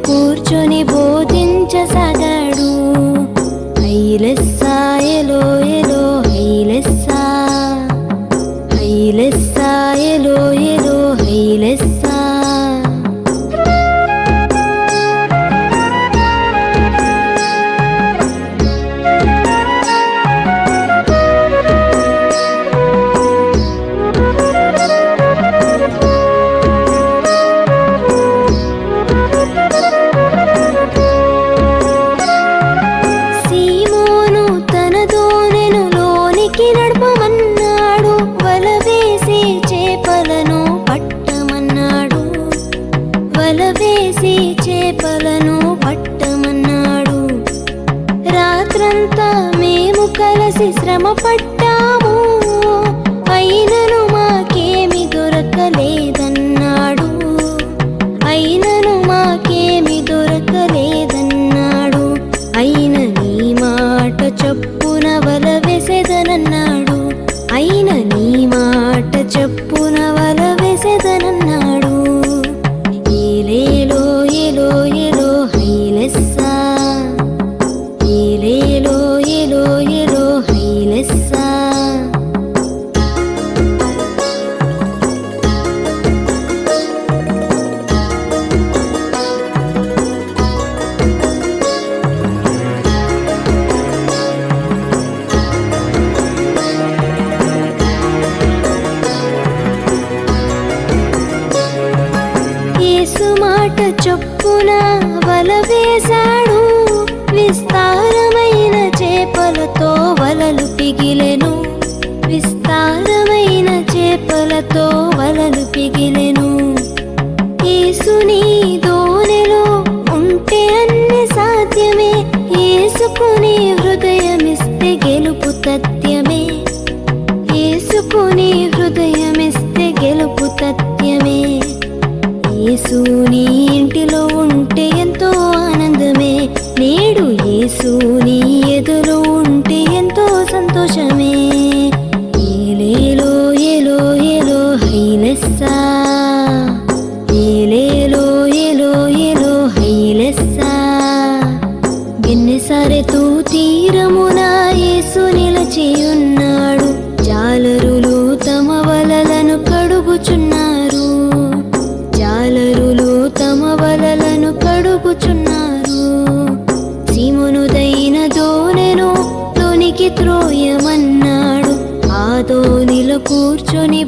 కూర్చొని బోధించసాగాడు. హైలెస్సా ఎలో ఎలో హైలెస్సా, హైలెస్సా ఎలో ఎలో హైలెస్సా. వలవేసి చేపలను పట్టమన్నాడు. రాత్రంతా మేము కలిసి శ్రమ పట్టాము, అయినను మాకేమి దొరకలేదన్నాడు. అయినను మాకేమి దొరకలేదన్నాడు. అయిన నీ మాట చొప్పున వల వేసెదనన్నాడు. అయిన నీ మాట చొప్పున వల వేసెదనన్నాడు. ఏలేలో ఎలో ఎలో హైలెస్సా, ఏలేలో ఎలో ఎలో హైలెస్సా. యేసు మాట చొప్పున వల వేశాడు. విస్తారమైన చేపలతో వలలు పిగిలెను. విస్తారమైన చేపలతో వలలు పిగిలెను. యేసుని దోణిలో ఉంటే అన్ని సాధ్యమే. యేసుకుని హృదయమిస్తే గెలుపు తథ్యమే. యేసుకుని హృదయమిస్తే గెలుపు తథ్యమే. యేసు నీ ఇంటిలో ఉంటే ఎంతో ఆనందమే. నేడు యేసు నీ ఎదురు ఉంటే ఎంతో సంతోషమే. ఏలేలో ఎలో ఎలో హైలెస్సా, ఏలేలో ఎలో ఎలో హైలెస్సా. గిన్నెసరెతు తీరమున యేసు నిలచియున్నాడు. జాలరులు తమ వలలను కడుగుచున్నారు. జాలరులు తమ వలలను కడుగుచున్నారు. సీమోనుదైన దోణెను లోనికి త్రోయమన్నాడు. ఆ దోణిలో కూర్చొని